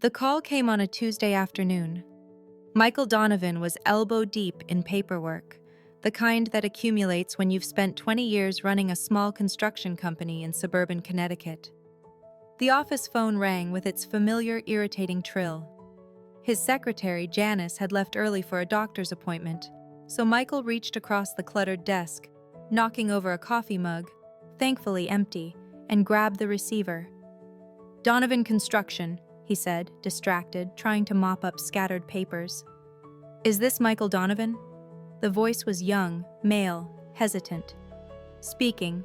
The call came on a Tuesday afternoon. Michael Donovan was elbow deep in paperwork, the kind that accumulates when you've spent 20 years running a small construction company in suburban Connecticut. The office phone rang with its familiar, irritating trill. His secretary, Janice, had left early for a doctor's appointment, so Michael reached across the cluttered desk, knocking over a coffee mug, thankfully empty, and grabbed the receiver. "Donovan Construction," he said, distracted, trying to mop up scattered papers. "Is this Michael Donovan?" The voice was young, male, hesitant. "Speaking."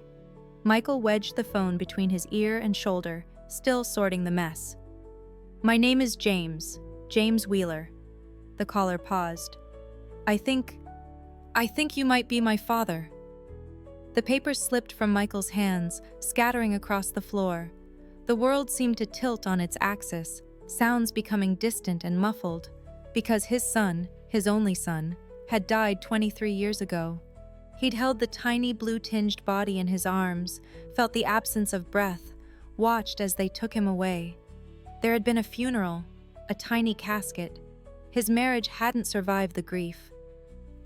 Michael wedged the phone between his ear and shoulder, still sorting the mess. "My name is James Wheeler." The caller paused. I think you might be my father." The papers slipped from Michael's hands, scattering across the floor. The world seemed to tilt on its axis, sounds becoming distant and muffled, because his son, his only son, had died 23 years ago. He'd held the tiny blue-tinged body in his arms, felt the absence of breath, watched as they took him away. There had been a funeral, a tiny casket. His marriage hadn't survived the grief.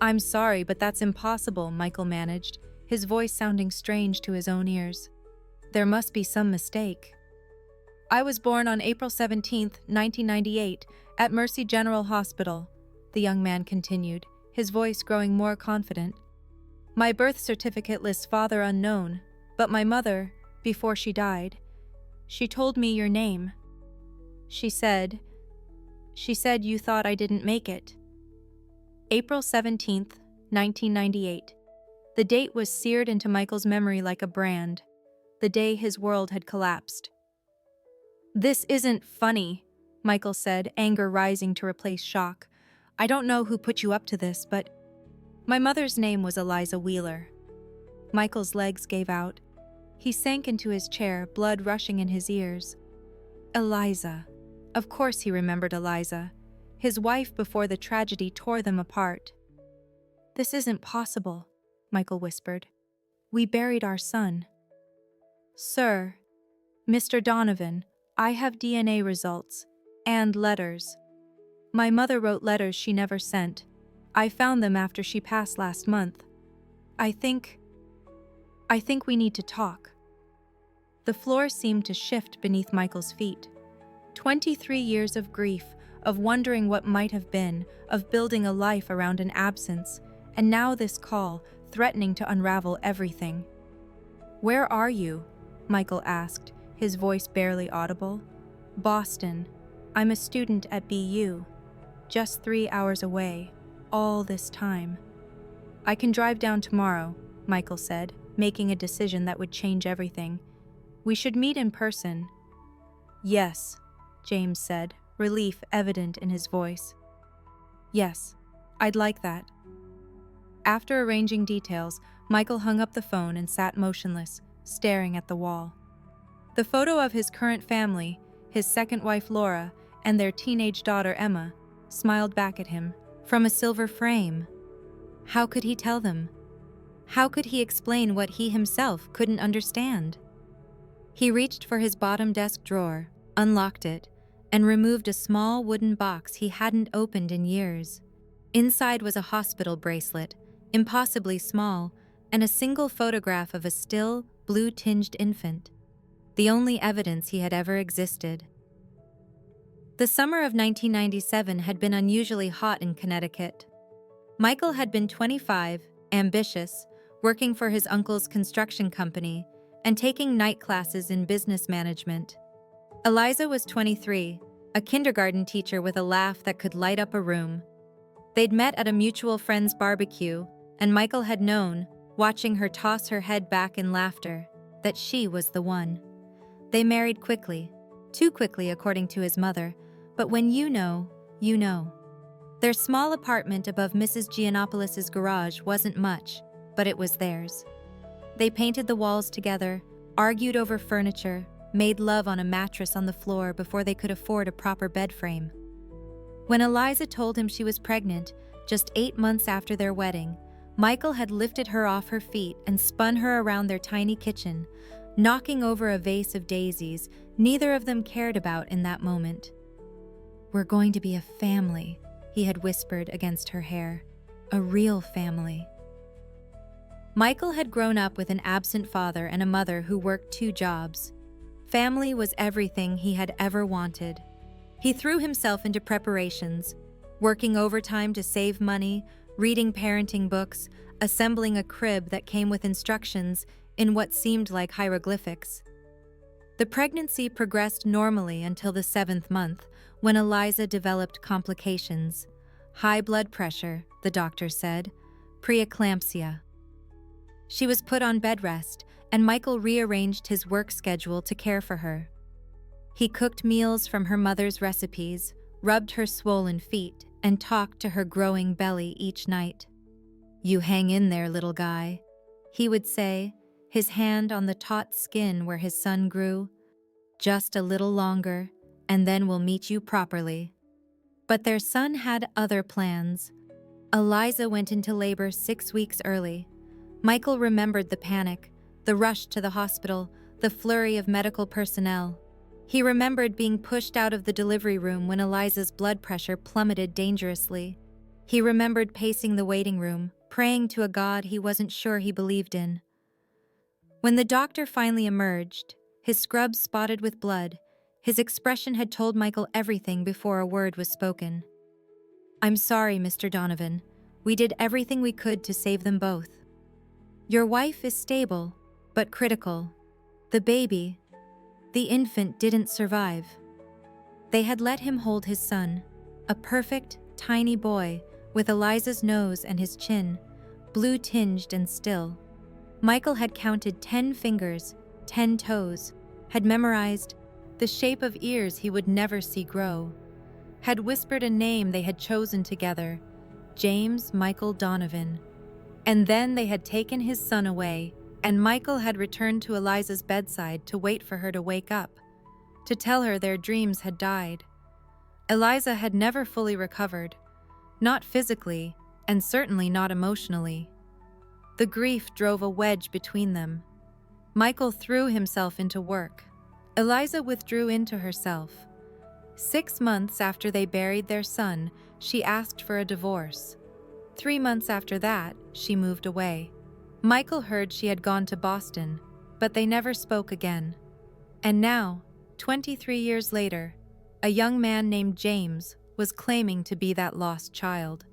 "I'm sorry, but that's impossible," Michael managed, his voice sounding strange to his own ears. "There must be some mistake." "I was born on April 17, 1998, at Mercy General Hospital," the young man continued, his voice growing more confident. "My birth certificate lists father unknown, but my mother, before she died, she told me your name. She said you thought I didn't make it." April 17, 1998. The date was seared into Michael's memory like a brand, the day his world had collapsed. "This isn't funny," Michael said, anger rising to replace shock. "I don't know who put you up to this, but my mother's name was Eliza Wheeler." Michael's legs gave out. He sank into his chair, blood rushing in his ears. Eliza. Of course he remembered Eliza, his wife before the tragedy tore them apart. "This isn't possible," Michael whispered. "We buried our son." "Sir, Mr. Donovan, I have DNA results, and letters. My mother wrote letters she never sent. I found them after she passed last month. I think we need to talk." The floor seemed to shift beneath Michael's feet. 23 years of grief, of wondering what might have been, of building a life around an absence, and now this call, threatening to unravel everything. "Where are you?" Michael asked, his voice barely audible. "Boston. I'm a student at BU. Just 3 hours away, all this time." "I can drive down tomorrow," Michael said, making a decision that would change everything. "We should meet in person." "Yes," James said, relief evident in his voice. "Yes, I'd like that." After arranging details, Michael hung up the phone and sat motionless, staring at the wall. The photo of his current family, his second wife Laura, and their teenage daughter Emma, smiled back at him, from a silver frame. How could he tell them? How could he explain what he himself couldn't understand? He reached for his bottom desk drawer, unlocked it, and removed a small wooden box he hadn't opened in years. Inside was a hospital bracelet, impossibly small, and a single photograph of a still, blue-tinged infant, the only evidence he had ever existed. The summer of 1997 had been unusually hot in Connecticut. Michael had been 25, ambitious, working for his uncle's construction company, and taking night classes in business management. Eliza was 23, a kindergarten teacher with a laugh that could light up a room. They'd met at a mutual friend's barbecue, and Michael had known, watching her toss her head back in laughter, that she was the one. They married quickly, too quickly according to his mother, but when you know, you know. Their small apartment above Mrs. Giannopoulos' garage wasn't much, but it was theirs. They painted the walls together, argued over furniture, made love on a mattress on the floor before they could afford a proper bed frame. When Eliza told him she was pregnant, just 8 months after their wedding, Michael had lifted her off her feet and spun her around their tiny kitchen, knocking over a vase of daisies neither of them cared about in that moment. "We're going to be a family," he had whispered against her hair. "A real family." Michael had grown up with an absent father and a mother who worked 2 jobs. Family was everything he had ever wanted. He threw himself into preparations, working overtime to save money, reading parenting books, assembling a crib that came with instructions in what seemed like hieroglyphics. The pregnancy progressed normally until the 7th month, when Eliza developed complications. High blood pressure, the doctor said, preeclampsia. She was put on bed rest, and Michael rearranged his work schedule to care for her. He cooked meals from her mother's recipes, rubbed her swollen feet, and talked to her growing belly each night. "You hang in there, little guy," he would say, his hand on the taut skin where his son grew. "Just a little longer, and then we'll meet you properly." But their son had other plans. Eliza went into labor 6 weeks early. Michael remembered the panic, the rush to the hospital, the flurry of medical personnel. He remembered being pushed out of the delivery room when Eliza's blood pressure plummeted dangerously. He remembered pacing the waiting room, praying to a God he wasn't sure he believed in. When the doctor finally emerged, his scrubs spotted with blood, his expression had told Michael everything before a word was spoken. "I'm sorry, Mr. Donovan. We did everything we could to save them both. Your wife is stable, but critical. The infant didn't survive." They had let him hold his son, a perfect, tiny boy with Eliza's nose and his chin, blue-tinged and still. Michael had counted 10 fingers, 10 toes, had memorized the shape of ears he would never see grow, had whispered a name they had chosen together, James Michael Donovan. And then they had taken his son away, and Michael had returned to Eliza's bedside to wait for her to wake up, to tell her their dreams had died. Eliza had never fully recovered, not physically, and certainly not emotionally. The grief drove a wedge between them. Michael threw himself into work. Eliza withdrew into herself. 6 months after they buried their son, she asked for a divorce. 3 months after that, she moved away. Michael heard she had gone to Boston, but they never spoke again. And now, 23 years later, a young man named James was claiming to be that lost child.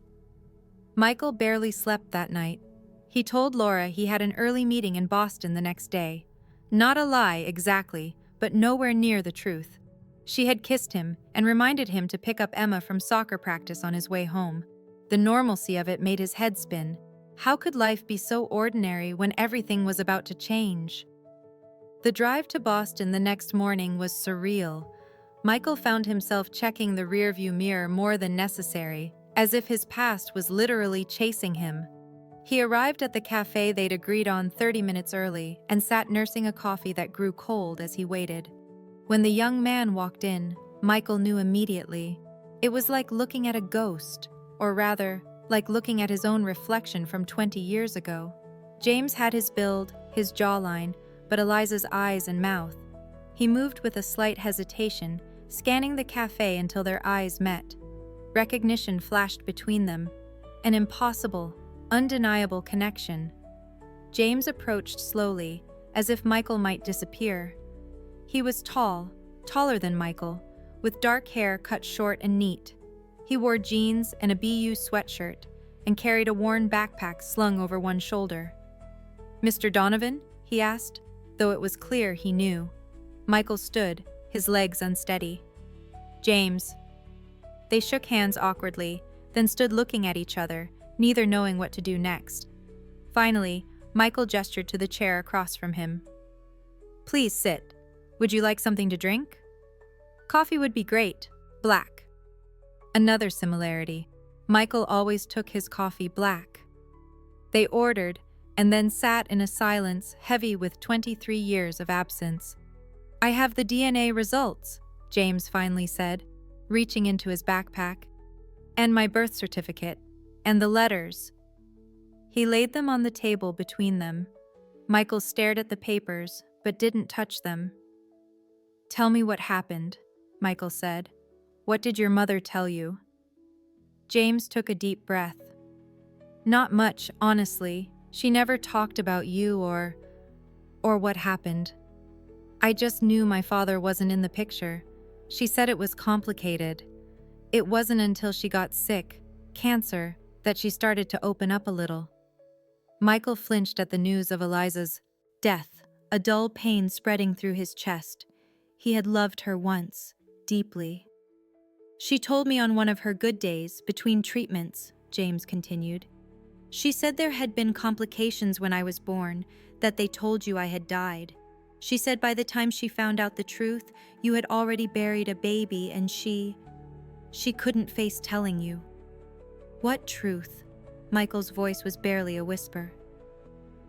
Michael barely slept that night. He told Laura he had an early meeting in Boston the next day. Not a lie exactly, but nowhere near the truth. She had kissed him and reminded him to pick up Emma from soccer practice on his way home. The normalcy of it made his head spin. How could life be so ordinary when everything was about to change? The drive to Boston the next morning was surreal. Michael found himself checking the rearview mirror more than necessary, as if his past was literally chasing him. He arrived at the cafe they'd agreed on 30 minutes early and sat nursing a coffee that grew cold as he waited. When the young man walked in, Michael knew immediately. It was like looking at a ghost, or rather, like looking at his own reflection from 20 years ago. James had his build, his jawline, but Eliza's eyes and mouth. He moved with a slight hesitation, scanning the cafe until their eyes met. Recognition flashed between them. An impossible, undeniable connection. James approached slowly, as if Michael might disappear. He was tall, taller than Michael, with dark hair cut short and neat. He wore jeans and a BU sweatshirt, and carried a worn backpack slung over one shoulder. "Mr. Donovan?" he asked, though it was clear he knew. Michael stood, his legs unsteady. "James." They shook hands awkwardly, then stood looking at each other, neither knowing what to do next. Finally, Michael gestured to the chair across from him. "Please sit. Would you like something to drink?" "Coffee would be great. Black." Another similarity. Michael always took his coffee black. They ordered, and then sat in a silence heavy with 23 years of absence. "I have the DNA results," James finally said, reaching into his backpack. "And my birth certificate. And the letters." He laid them on the table between them. Michael stared at the papers, but didn't touch them. "Tell me what happened," Michael said. What did your mother tell you? James took a deep breath. Not much, honestly. She never talked about you or what happened. I just knew my father wasn't in the picture. She said it was complicated. It wasn't until she got sick, cancer, that she started to open up a little. Michael flinched at the news of Eliza's death, a dull pain spreading through his chest. He had loved her once, deeply. She told me on one of her good days, between treatments, James continued. She said there had been complications when I was born, that they told you I had died. She said by the time she found out the truth, you had already buried a baby and she couldn't face telling you. What truth? Michael's voice was barely a whisper.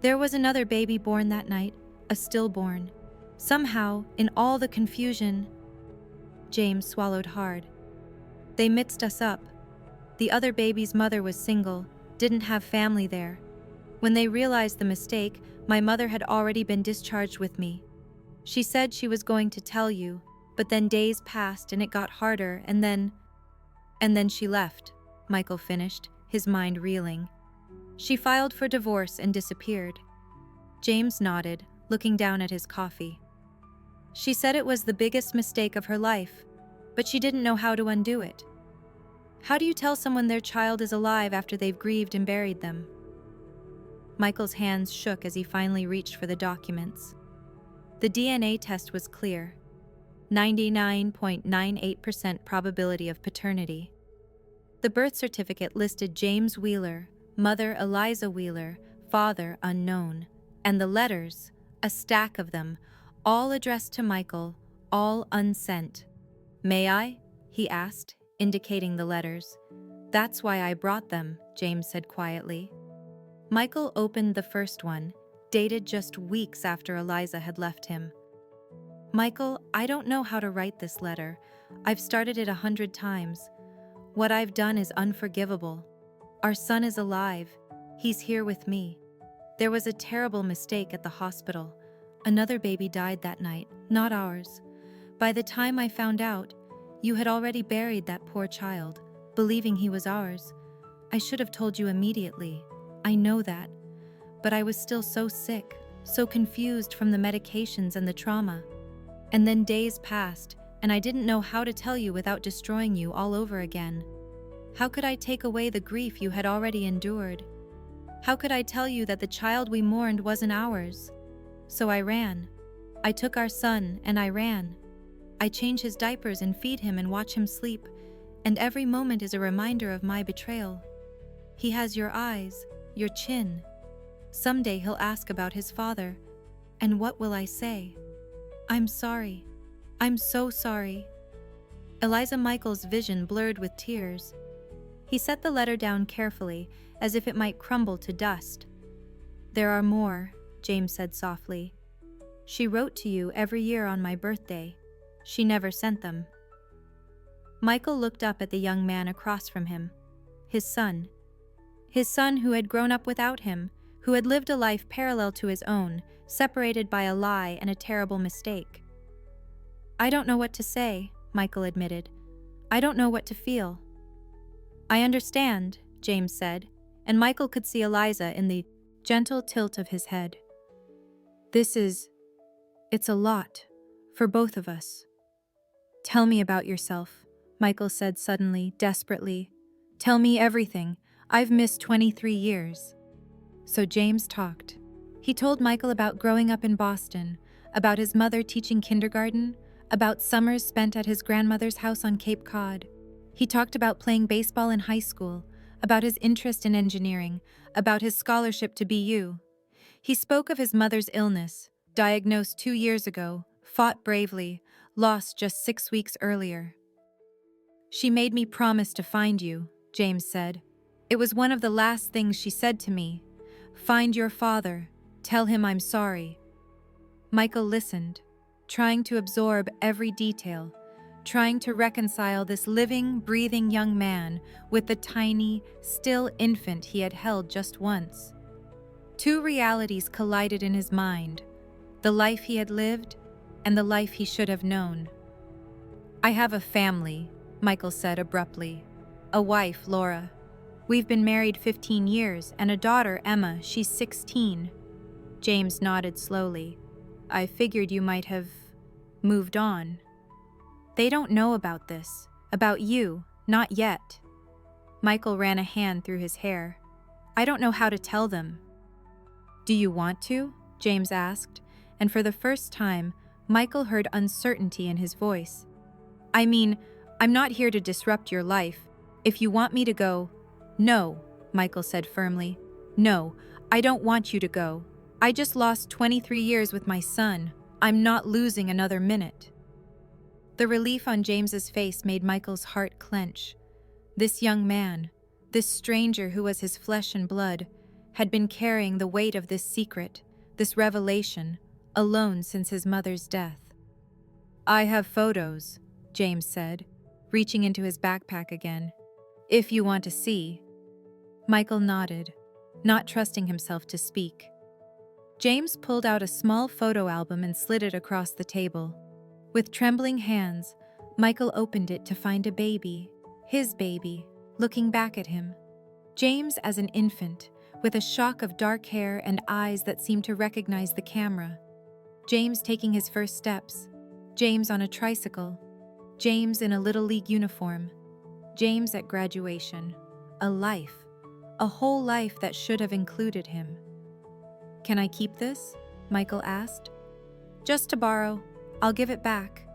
There was another baby born that night, a stillborn. Somehow, in all the confusion, James swallowed hard. They mixed us up. The other baby's mother was single, didn't have family there. When they realized the mistake, my mother had already been discharged with me. She said she was going to tell you, but then days passed and it got harder, and then she left, Michael finished, his mind reeling. She filed for divorce and disappeared. James nodded, looking down at his coffee. She said it was the biggest mistake of her life, but she didn't know how to undo it. How do you tell someone their child is alive after they've grieved and buried them? Michael's hands shook as he finally reached for the documents. The DNA test was clear. 99.98% probability of paternity. The birth certificate listed James Wheeler, mother Eliza Wheeler, father unknown, and the letters, a stack of them, all addressed to Michael, all unsent. May I? He asked, indicating the letters. That's why I brought them, James said quietly. Michael opened the first one, dated just weeks after Eliza had left him. Michael, I don't know how to write this letter. I've started it 100 times. What I've done is unforgivable. Our son is alive. He's here with me. There was a terrible mistake at the hospital. Another baby died that night, not ours. By the time I found out, you had already buried that poor child, believing he was ours. I should have told you immediately. I know that. But I was still so sick, so confused from the medications and the trauma. And then days passed, and I didn't know how to tell you without destroying you all over again. How could I take away the grief you had already endured? How could I tell you that the child we mourned wasn't ours? So I ran. I took our son, and I ran. I change his diapers and feed him and watch him sleep, and every moment is a reminder of my betrayal. He has your eyes, your chin. Someday he'll ask about his father, and what will I say? I'm sorry. I'm so sorry. Eliza Michael's vision blurred with tears. He set the letter down carefully, as if it might crumble to dust. There are more, James said softly. She wrote to you every year on my birthday. She never sent them. Michael looked up at the young man across from him. His son who had grown up without him, who had lived a life parallel to his own, separated by a lie and a terrible mistake. I don't know what to say, Michael admitted. I don't know what to feel. I understand, James said, and Michael could see Eliza in the gentle tilt of his head. It's a lot, for both of us. Tell me about yourself, Michael said suddenly, desperately. Tell me everything. I've missed 23 years. So James talked. He told Michael about growing up in Boston, about his mother teaching kindergarten, about summers spent at his grandmother's house on Cape Cod. He talked about playing baseball in high school, about his interest in engineering, about his scholarship to BU. He spoke of his mother's illness, diagnosed 2 years ago, fought bravely, lost just 6 weeks earlier. She made me promise to find you, James said. It was one of the last things she said to me. Find your father. Tell him I'm sorry. Michael listened, trying to absorb every detail, trying to reconcile this living, breathing young man with the tiny, still infant he had held just once. Two realities collided in his mind, the life he had lived and the life he should have known. I have a family, Michael said abruptly. A wife, Laura. We've been married 15 years, and a daughter, Emma, she's 16. James nodded slowly. I figured you might have moved on. They don't know about this. About you. Not yet. Michael ran a hand through his hair. I don't know how to tell them. Do you want to? James asked, and for the first time, Michael heard uncertainty in his voice. I mean, I'm not here to disrupt your life. If you want me to go... No, Michael said firmly. No, I don't want you to go. I just lost 23 years with my son. I'm not losing another minute. The relief on James's face made Michael's heart clench. This young man, this stranger who was his flesh and blood, had been carrying the weight of this secret, this revelation, alone since his mother's death. I have photos, James said, reaching into his backpack again. If you want to see. Michael nodded, not trusting himself to speak. James pulled out a small photo album and slid it across the table. With trembling hands, Michael opened it to find a baby, his baby, looking back at him. James as an infant, with a shock of dark hair and eyes that seemed to recognize the camera. James taking his first steps. James on a tricycle. James in a Little League uniform. James at graduation. A life. A whole life that should have included him. Can I keep this? Michael asked. Just to borrow. I'll give it back.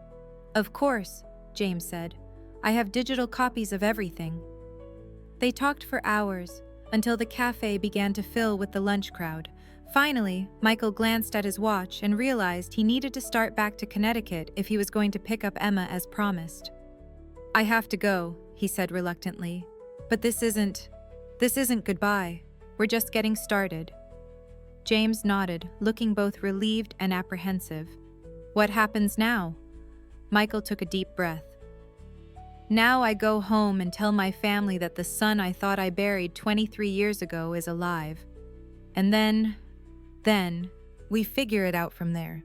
Of course, James said. I have digital copies of everything. They talked for hours, until the cafe began to fill with the lunch crowd. Finally, Michael glanced at his watch and realized he needed to start back to Connecticut if he was going to pick up Emma as promised. I have to go, he said reluctantly. But this isn't goodbye. We're just getting started. James nodded, looking both relieved and apprehensive. What happens now? Michael took a deep breath. Now I go home and tell my family that the son I thought I buried 23 years ago is alive. And then, we figure it out from there.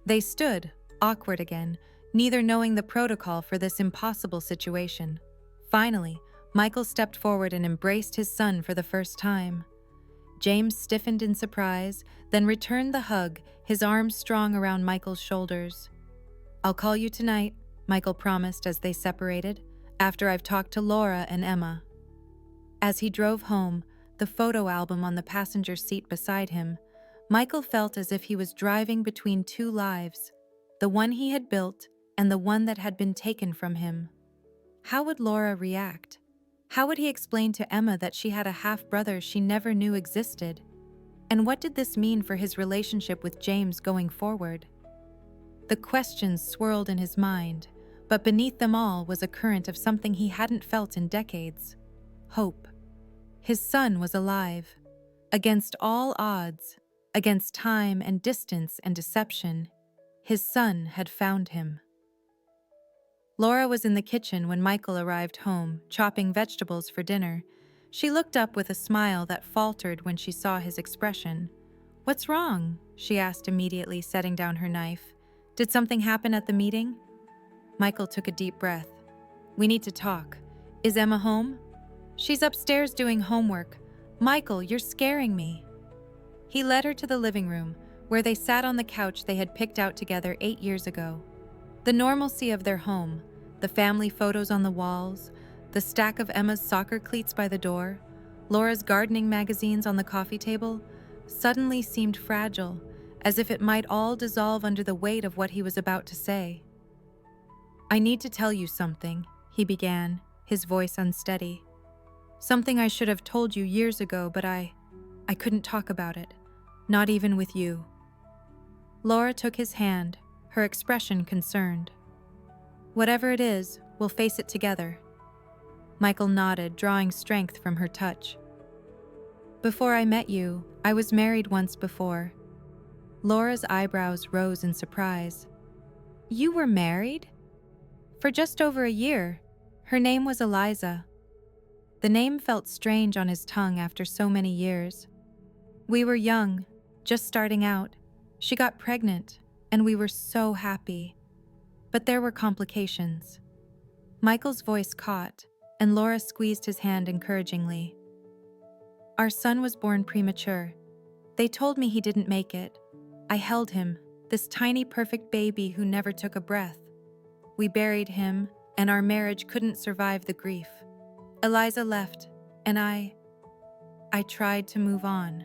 They stood, awkward again, neither knowing the protocol for this impossible situation. Finally, Michael stepped forward and embraced his son for the first time. James stiffened in surprise, then returned the hug, his arms strong around Michael's shoulders. I'll call you tonight, Michael promised as they separated, after I've talked to Laura and Emma. As he drove home, the photo album on the passenger seat beside him, Michael felt as if he was driving between two lives, the one he had built and the one that had been taken from him. How would Laura react? How would he explain to Emma that she had a half-brother she never knew existed? And what did this mean for his relationship with James going forward? The questions swirled in his mind, but beneath them all was a current of something he hadn't felt in decades. Hope. His son was alive. Against all odds, against time and distance and deception, his son had found him. Laura was in the kitchen when Michael arrived home, chopping vegetables for dinner. She looked up with a smile that faltered when she saw his expression. What's wrong? She asked immediately, setting down her knife. Did something happen at the meeting? Michael took a deep breath. We need to talk. Is Emma home? She's upstairs doing homework. Michael, you're scaring me. He led her to the living room, where they sat on the couch they had picked out together 8 years ago. The normalcy of their home, the family photos on the walls, the stack of Emma's soccer cleats by the door, Laura's gardening magazines on the coffee table, suddenly seemed fragile, as if it might all dissolve under the weight of what he was about to say. I need to tell you something, he began, his voice unsteady. Something I should have told you years ago, but I couldn't talk about it, not even with you. Laura took his hand, her expression concerned. Whatever it is, we'll face it together. Michael nodded, drawing strength from her touch. Before I met you, I was married once before. Laura's eyebrows rose in surprise. You were married? For just over a year. Her name was Eliza. The name felt strange on his tongue after so many years. We were young, just starting out. She got pregnant, and we were so happy. But there were complications. Michael's voice caught, and Laura squeezed his hand encouragingly. Our son was born premature. They told me he didn't make it. I held him, this tiny perfect baby who never took a breath. We buried him, and our marriage couldn't survive the grief. Eliza left, and I tried to move on.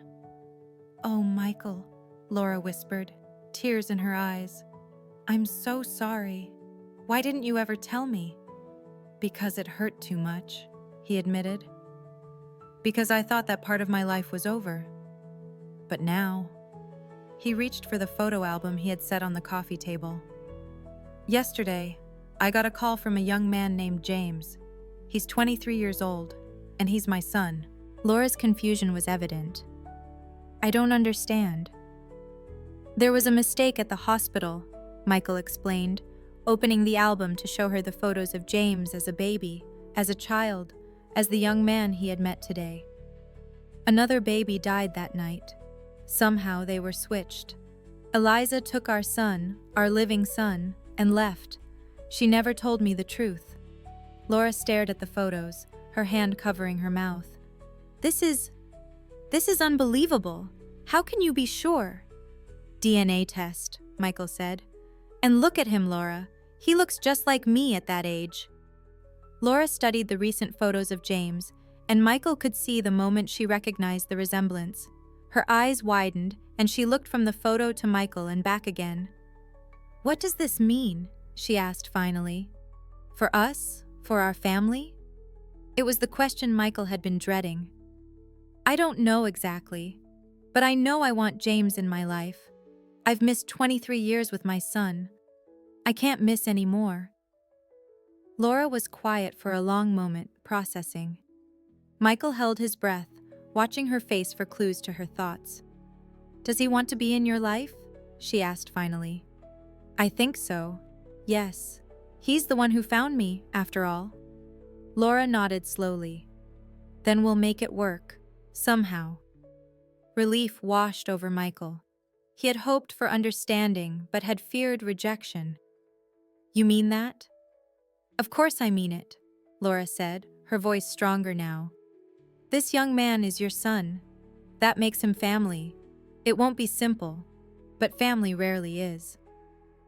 Oh, Michael, Laura whispered, tears in her eyes. I'm so sorry. Why didn't you ever tell me? Because it hurt too much, he admitted. Because I thought that part of my life was over. But now, he reached for the photo album he had set on the coffee table. Yesterday, I got a call from a young man named James. He's 23 years old, and he's my son. Laura's confusion was evident. I don't understand. There was a mistake at the hospital, Michael explained, opening the album to show her the photos of James as a baby, as a child, as the young man he had met today. Another baby died that night. Somehow they were switched. Eliza took our son, our living son, and left. She never told me the truth. Laura stared at the photos, her hand covering her mouth. This is unbelievable. How can you be sure? DNA test, Michael said. And look at him, Laura. He looks just like me at that age. Laura studied the recent photos of James, and Michael could see the moment she recognized the resemblance. Her eyes widened, and she looked from the photo to Michael and back again. What does this mean? She asked finally. For us? For our family? It was the question Michael had been dreading. I don't know exactly, but I know I want James in my life. I've missed 23 years with my son. I can't miss any more. Laura was quiet for a long moment, processing. Michael held his breath, watching her face for clues to her thoughts. Does he want to be in your life? She asked finally. I think so. Yes. He's the one who found me, after all. Laura nodded slowly. Then we'll make it work. Somehow. Relief washed over Michael. He had hoped for understanding, but had feared rejection. You mean that? Of course I mean it, Laura said, her voice stronger now. This young man is your son. That makes him family. It won't be simple, but family rarely is.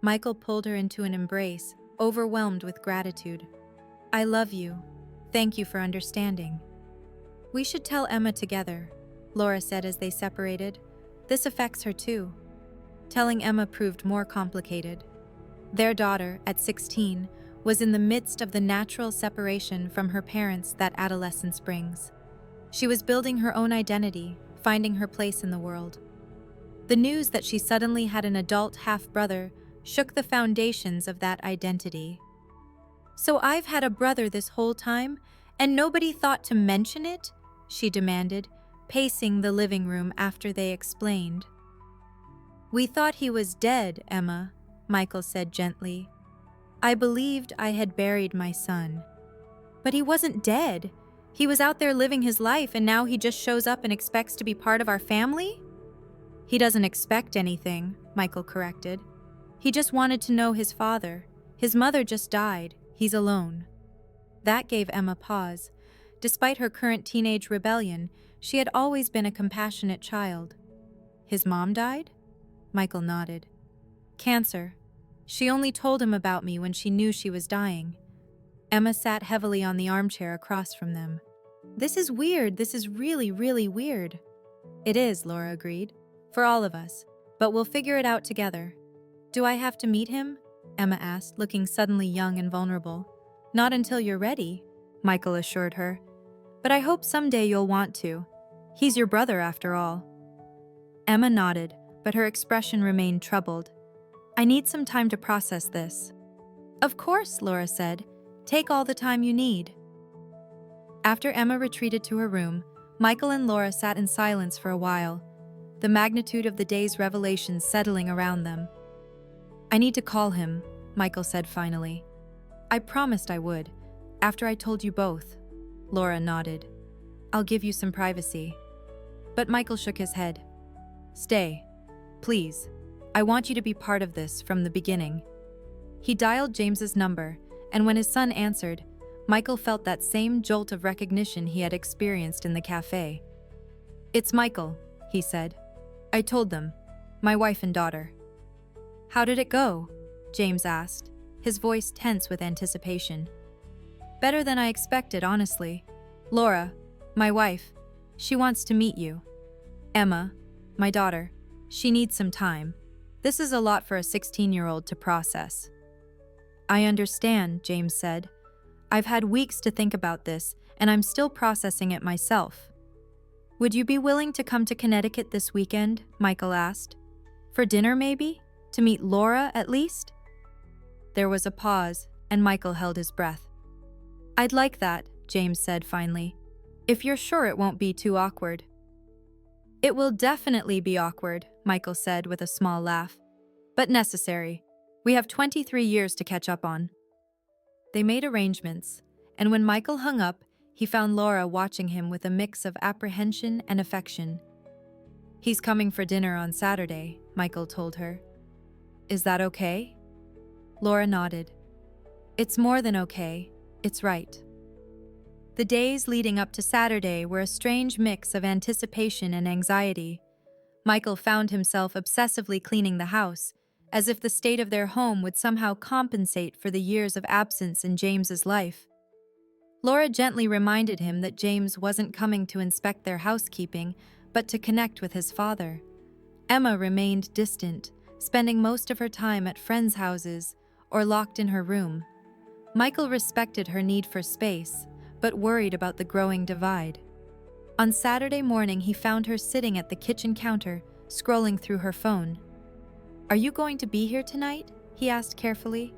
Michael pulled her into an embrace, overwhelmed with gratitude. I love you. Thank you for understanding. We should tell Emma together, Laura said as they separated. This affects her too. Telling Emma proved more complicated. Their daughter, at 16, was in the midst of the natural separation from her parents that adolescence brings. She was building her own identity, finding her place in the world. The news that she suddenly had an adult half-brother shook the foundations of that identity. So I've had a brother this whole time, and nobody thought to mention it? She demanded, pacing the living room after they explained. We thought he was dead, Emma, Michael said gently. I believed I had buried my son. But he wasn't dead. He was out there living his life, and now he just shows up and expects to be part of our family? He doesn't expect anything, Michael corrected. He just wanted to know his father. His mother just died. He's alone. That gave Emma pause. Despite her current teenage rebellion, she had always been a compassionate child. His mom died? Michael nodded. Cancer. She only told him about me when she knew she was dying. Emma sat heavily on the armchair across from them. This is weird. This is really, really weird. It is, Laura agreed. For all of us. But we'll figure it out together. Do I have to meet him? Emma asked, looking suddenly young and vulnerable. Not until you're ready, Michael assured her. But I hope someday you'll want to. He's your brother after all. Emma nodded, but her expression remained troubled. I need some time to process this. Of course, Laura said. Take all the time you need. After Emma retreated to her room, Michael and Laura sat in silence for a while, the magnitude of the day's revelations settling around them. I need to call him, Michael said finally. I promised I would, after I told you both. Laura nodded. I'll give you some privacy. But Michael shook his head. Stay, please. I want you to be part of this from the beginning. He dialed James's number, and when his son answered, Michael felt that same jolt of recognition he had experienced in the cafe. "It's Michael," he said. "I told them. My wife and daughter." "How did it go?" James asked, his voice tense with anticipation. "Better than I expected, honestly. Laura, my wife, she wants to meet you. Emma, my daughter, she needs some time. This is a lot for a 16-year-old to process." "I understand," James said. "I've had weeks to think about this, and I'm still processing it myself." "Would you be willing to come to Connecticut this weekend?" Michael asked. "For dinner, maybe? To meet Laura, at least?" There was a pause, and Michael held his breath. "I'd like that," James said finally. "If you're sure it won't be too awkward." "It will definitely be awkward," Michael said with a small laugh. "But necessary. We have 23 years to catch up on." They made arrangements, and when Michael hung up, he found Laura watching him with a mix of apprehension and affection. "He's coming for dinner on Saturday," Michael told her. "Is that okay?" Laura nodded. "It's more than okay. It's right." The days leading up to Saturday were a strange mix of anticipation and anxiety. Michael found himself obsessively cleaning the house, as if the state of their home would somehow compensate for the years of absence in James's life. Laura gently reminded him that James wasn't coming to inspect their housekeeping, but to connect with his father. Emma remained distant, spending most of her time at friends' houses or locked in her room. Michael respected her need for space, but worried about the growing divide. On Saturday morning, he found her sitting at the kitchen counter, scrolling through her phone. "Are you going to be here tonight?" he asked carefully.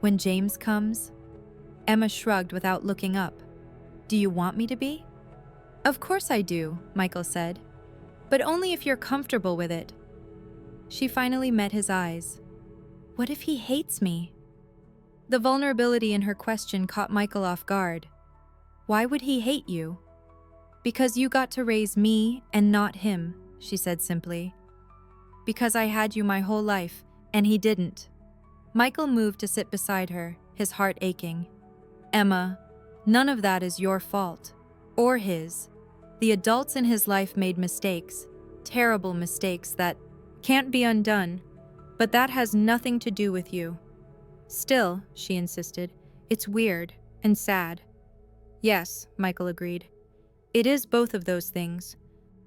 "When James comes?" Emma shrugged without looking up. "Do you want me to be?" "Of course I do," Michael said. "But only if you're comfortable with it." She finally met his eyes. "What if he hates me?" The vulnerability in her question caught Michael off guard. "Why would he hate you?" "Because you got to raise me and not him," she said simply. "Because I had you my whole life, and he didn't." Michael moved to sit beside her, his heart aching. "Emma, none of that is your fault. Or his. The adults in his life made mistakes, terrible mistakes that can't be undone, but that has nothing to do with you." "Still," she insisted, "it's weird and sad." "Yes," Michael agreed. "It is both of those things,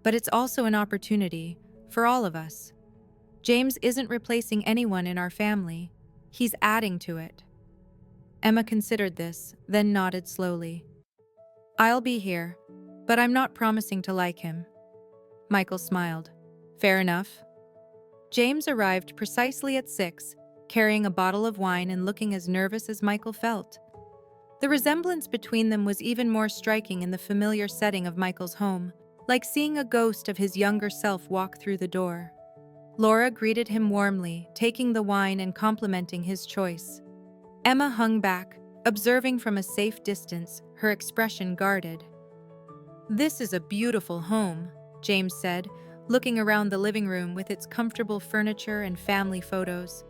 but it's also an opportunity for all of us. James isn't replacing anyone in our family. He's adding to it." Emma considered this, then nodded slowly. "I'll be here, but I'm not promising to like him." Michael smiled. "Fair enough." James arrived precisely at 6, carrying a bottle of wine and looking as nervous as Michael felt. The resemblance between them was even more striking in the familiar setting of Michael's home, like seeing a ghost of his younger self walk through the door. Laura greeted him warmly, taking the wine and complimenting his choice. Emma hung back, observing from a safe distance, her expression guarded. "This is a beautiful home," James said, looking around the living room with its comfortable furniture and family photos.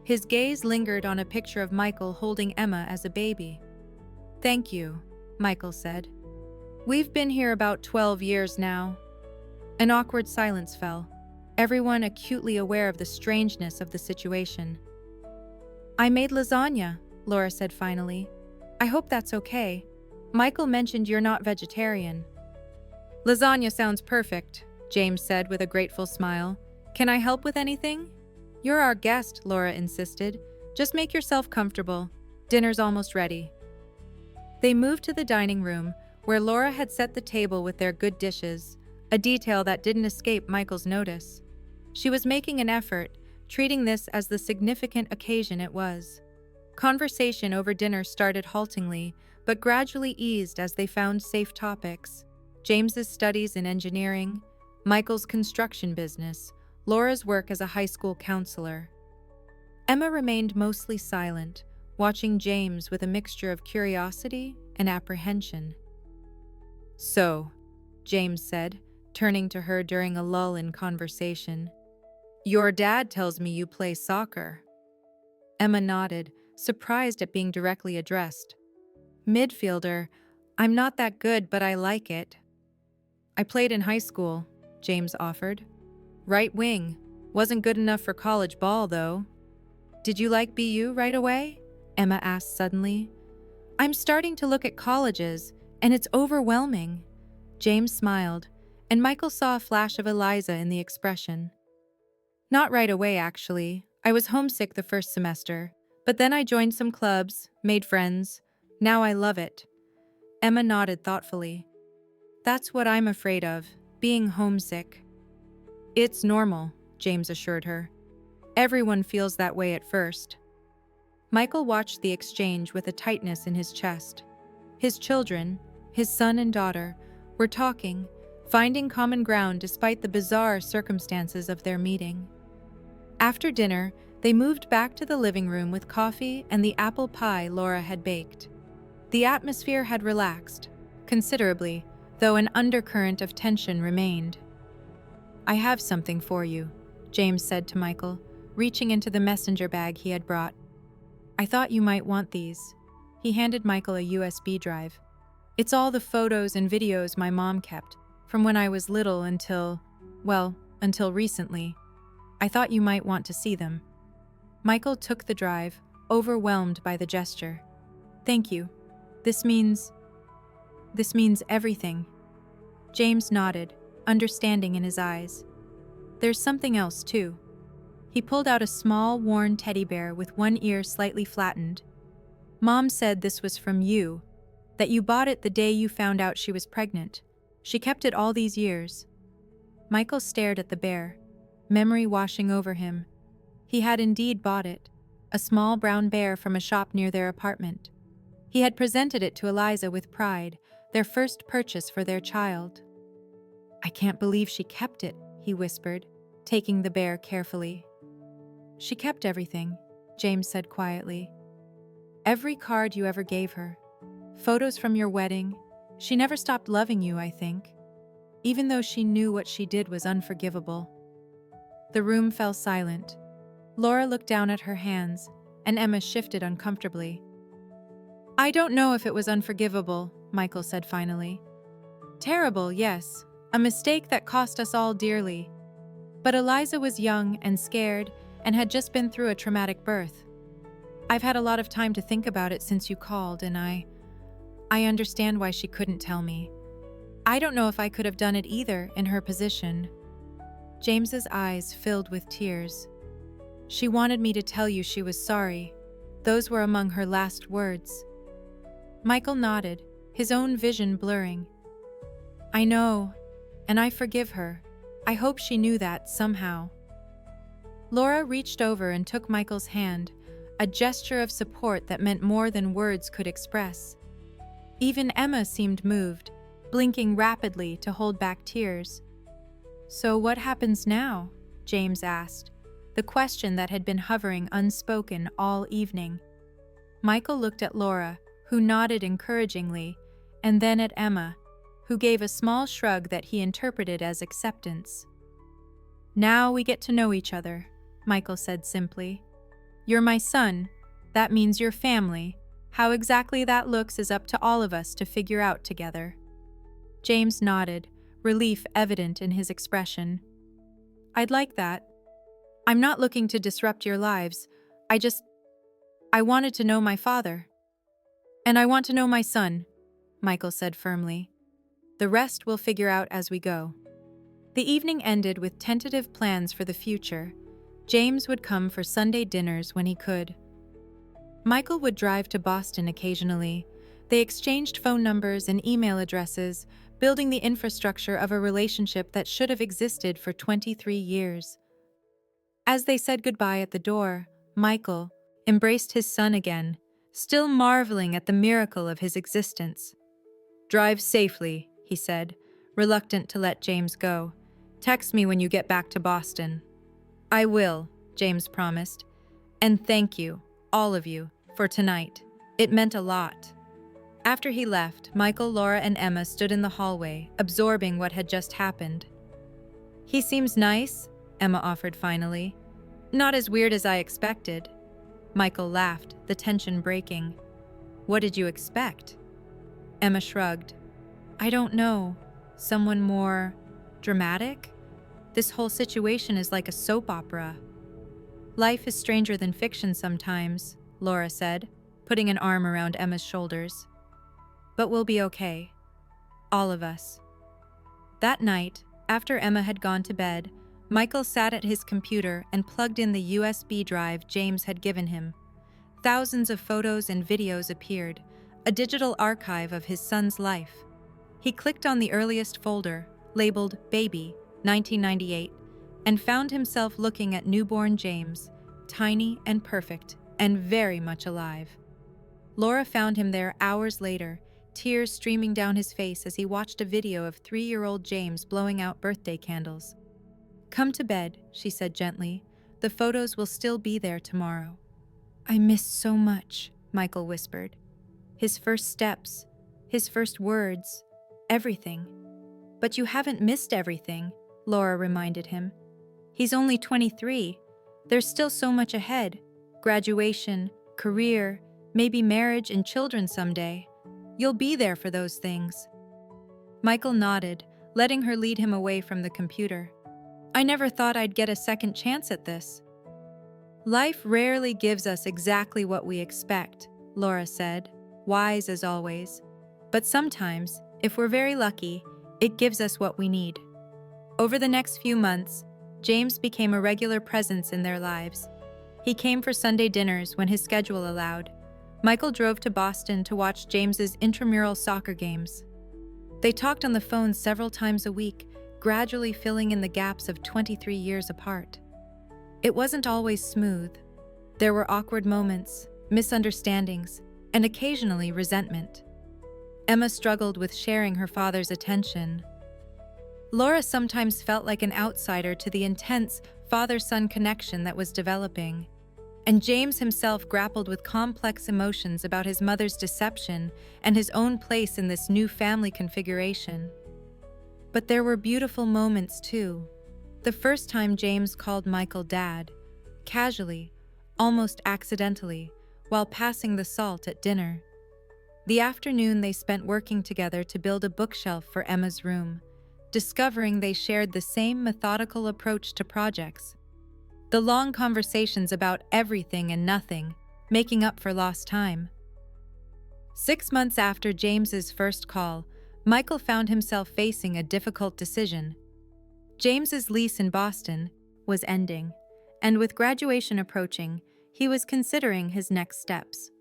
His gaze lingered on a picture of Michael holding Emma as a baby. "Thank you," Michael said. "We've been here about 12 years now." An awkward silence fell, everyone acutely aware of the strangeness of the situation. "I made lasagna," Laura said finally. "I hope that's okay. Michael mentioned you're not vegetarian." "Lasagna sounds perfect," James said with a grateful smile. "Can I help with anything?" "You're our guest," Laura insisted. "Just make yourself comfortable. Dinner's almost ready." They moved to the dining room, where Laura had set the table with their good dishes, a detail that didn't escape Michael's notice. She was making an effort, treating this as the significant occasion it was. Conversation over dinner started haltingly, but gradually eased as they found safe topics. James's studies in engineering, Michael's construction business, Laura's work as a high school counselor. Emma remained mostly silent, watching James with a mixture of curiosity and apprehension. "So," James said, turning to her during a lull in conversation, "your dad tells me you play soccer." Emma nodded, surprised at being directly addressed. Midfielder, I'm not that good, but I like it. I played in high school, James offered. Right wing. Wasn't good enough for college ball, though. Did you like BU right away? Emma asked suddenly. I'm starting to look at colleges, and it's overwhelming. James smiled, and Michael saw a flash of Eliza in the expression. Not right away, actually. I was homesick the first semester, but then I joined some clubs, made friends. Now I love it. Emma nodded thoughtfully. That's what I'm afraid of, being homesick. It's normal, James assured her. Everyone feels that way at first. Michael watched the exchange with a tightness in his chest. His children, his son and daughter, were talking, finding common ground despite the bizarre circumstances of their meeting. After dinner, they moved back to the living room with coffee and the apple pie Laura had baked. The atmosphere had relaxed, considerably, though an undercurrent of tension remained. I have something for you, James said to Michael, reaching into the messenger bag he had brought. I thought you might want these. He handed Michael a USB drive. It's all the photos and videos my mom kept, from when I was little until recently. I thought you might want to see them. Michael took the drive, overwhelmed by the gesture. Thank you. This means everything. James nodded, understanding in his eyes. There's something else, too. He pulled out a small, worn teddy bear with one ear slightly flattened. Mom said this was from you, that you bought it the day you found out she was pregnant. She kept it all these years. Michael stared at the bear, memory washing over him. He had indeed bought it, a small brown bear from a shop near their apartment. He had presented it to Eliza with pride, their first purchase for their child. I can't believe she kept it, he whispered, taking the bear carefully. She kept everything, James said quietly. Every card you ever gave her. Photos from your wedding. She never stopped loving you, I think. Even though she knew what she did was unforgivable. The room fell silent. Laura looked down at her hands, and Emma shifted uncomfortably. I don't know if it was unforgivable, Michael said finally. Terrible, yes. A mistake that cost us all dearly. But Eliza was young and scared and had just been through a traumatic birth. I've had a lot of time to think about it since you called, and I understand why she couldn't tell me. I don't know if I could have done it either in her position. James's eyes filled with tears. She wanted me to tell you she was sorry. Those were among her last words. Michael nodded, his own vision blurring. I know, and I forgive her. I hope she knew that somehow. Laura reached over and took Michael's hand, a gesture of support that meant more than words could express. Even Emma seemed moved, blinking rapidly to hold back tears. So what happens now? James asked, the question that had been hovering unspoken all evening. Michael looked at Laura, who nodded encouragingly, and then at Emma, who gave a small shrug that he interpreted as acceptance. Now we get to know each other, Michael said simply. You're my son. That means you're family. How exactly that looks is up to all of us to figure out together. James nodded, relief evident in his expression. I'd like that. I'm not looking to disrupt your lives. I wanted to know my father. And I want to know my son, Michael said firmly. The rest we'll figure out as we go. The evening ended with tentative plans for the future. James would come for Sunday dinners when he could. Michael would drive to Boston occasionally. They exchanged phone numbers and email addresses, building the infrastructure of a relationship that should have existed for 23 years. As they said goodbye at the door, Michael embraced his son again, still marveling at the miracle of his existence. Drive safely, he said, reluctant to let James go. Text me when you get back to Boston. I will, James promised. And thank you, all of you, for tonight. It meant a lot. After he left, Michael, Laura, and Emma stood in the hallway, absorbing what had just happened. He seems nice, Emma offered finally. Not as weird as I expected. Michael laughed, the tension breaking. What did you expect? Emma shrugged. I don't know. Someone more dramatic? This whole situation is like a soap opera. Life is stranger than fiction sometimes, Laura said, putting an arm around Emma's shoulders. But we'll be okay. All of us. That night, after Emma had gone to bed, Michael sat at his computer and plugged in the USB drive James had given him. Thousands of photos and videos appeared, a digital archive of his son's life. He clicked on the earliest folder, labeled Baby, 1998, and found himself looking at newborn James, tiny and perfect, and very much alive. Laura found him there hours later, tears streaming down his face as he watched a video of 3-year-old James blowing out birthday candles. Come to bed, she said gently. The photos will still be there tomorrow. I miss so much, Michael whispered. His first steps, his first words, everything. But you haven't missed everything, Laura reminded him. He's only 23. There's still so much ahead. Graduation, career, maybe marriage and children someday. You'll be there for those things. Michael nodded, letting her lead him away from the computer. I never thought I'd get a second chance at this. Life rarely gives us exactly what we expect, Laura said, wise as always. But sometimes, if we're very lucky, it gives us what we need. Over the next few months, James became a regular presence in their lives. He came for Sunday dinners when his schedule allowed. Michael drove to Boston to watch James's intramural soccer games. They talked on the phone several times a week, gradually filling in the gaps of 23 years apart. It wasn't always smooth. There were awkward moments, misunderstandings, and occasionally resentment. Emma struggled with sharing her father's attention. Laura sometimes felt like an outsider to the intense father-son connection that was developing. And James himself grappled with complex emotions about his mother's deception and his own place in this new family configuration. But there were beautiful moments too. The first time James called Michael Dad, casually, almost accidentally, while passing the salt at dinner. The afternoon they spent working together to build a bookshelf for Emma's room, discovering they shared the same methodical approach to projects. The long conversations about everything and nothing, making up for lost time. 6 months after James's first call, Michael found himself facing a difficult decision. James's lease in Boston was ending, and with graduation approaching, he was considering his next steps.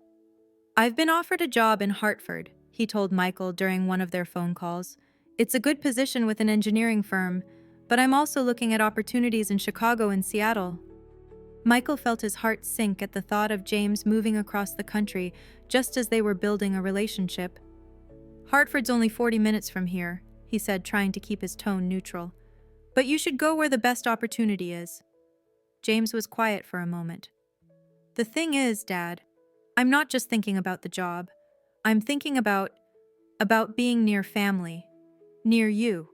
I've been offered a job in Hartford, he told Michael during one of their phone calls. It's a good position with an engineering firm, but I'm also looking at opportunities in Chicago and Seattle. Michael felt his heart sink at the thought of James moving across the country just as they were building a relationship. Hartford's only 40 minutes from here, he said, trying to keep his tone neutral. But you should go where the best opportunity is. James was quiet for a moment. The thing is, Dad, I'm not just thinking about the job. I'm thinking about being near family, near you.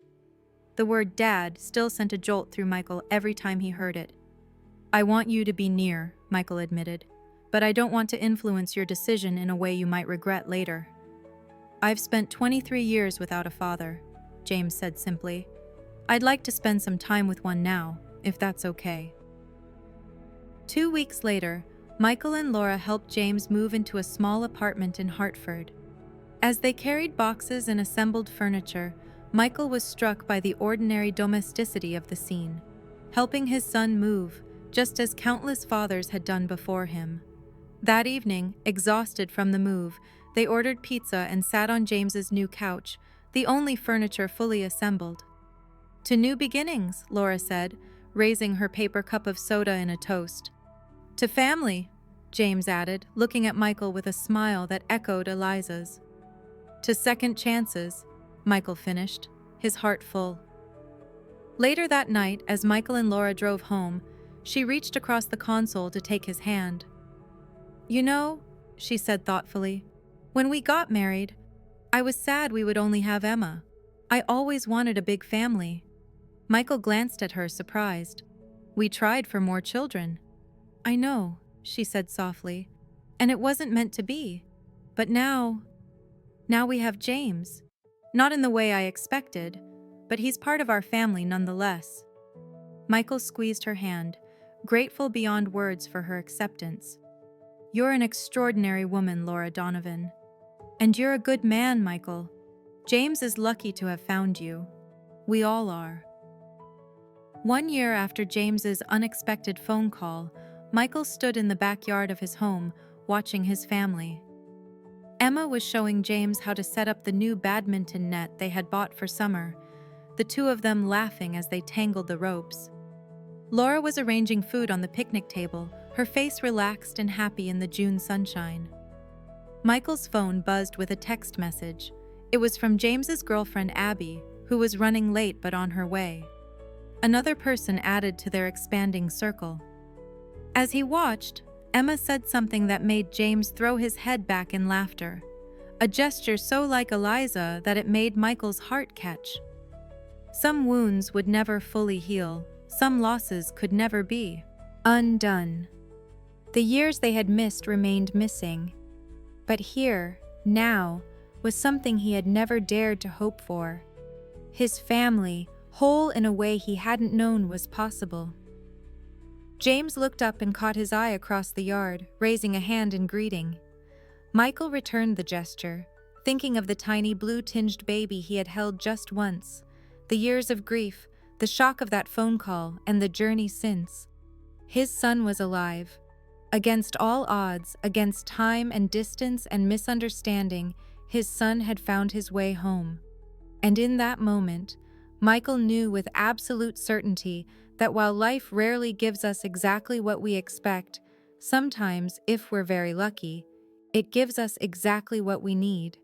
The word Dad still sent a jolt through Michael every time he heard it. I want you to be near, Michael admitted, but I don't want to influence your decision in a way you might regret later. I've spent 23 years without a father, James said simply. I'd like to spend some time with one now, if that's okay. 2 weeks later, Michael and Laura helped James move into a small apartment in Hartford. As they carried boxes and assembled furniture, Michael was struck by the ordinary domesticity of the scene, helping his son move, just as countless fathers had done before him. That evening, exhausted from the move, they ordered pizza and sat on James's new couch, the only furniture fully assembled. To new beginnings, Laura said, raising her paper cup of soda in a toast. To family, James added, looking at Michael with a smile that echoed Eliza's. To second chances, Michael finished, his heart full. Later that night, as Michael and Laura drove home, she reached across the console to take his hand. You know, she said thoughtfully, when we got married, I was sad we would only have Emma. I always wanted a big family. Michael glanced at her, surprised. We tried for more children. I know, she said softly. "And it wasn't meant to be. But now we have James. Not in the way I expected, but he's part of our family nonetheless." Michael squeezed her hand, grateful beyond words for her acceptance. "You're an extraordinary woman, Laura Donovan. And you're a good man, Michael. James is lucky to have found you. We all are." 1 year after James's unexpected phone call, Michael stood in the backyard of his home, watching his family. Emma was showing James how to set up the new badminton net they had bought for summer, the two of them laughing as they tangled the ropes. Laura was arranging food on the picnic table, her face relaxed and happy in the June sunshine. Michael's phone buzzed with a text message. It was from James's girlfriend Abby, who was running late but on her way. Another person added to their expanding circle. As he watched, Emma said something that made James throw his head back in laughter, a gesture so like Eliza that it made Michael's heart catch. Some wounds would never fully heal, some losses could never be undone. The years they had missed remained missing. But here, now, was something he had never dared to hope for. His family, whole in a way he hadn't known was possible. James looked up and caught his eye across the yard, raising a hand in greeting. Michael returned the gesture, thinking of the tiny blue-tinged baby he had held just once, the years of grief, the shock of that phone call, and the journey since. His son was alive. Against all odds, against time and distance and misunderstanding, his son had found his way home. And in that moment, Michael knew with absolute certainty that while life rarely gives us exactly what we expect, sometimes, if we're very lucky, it gives us exactly what we need.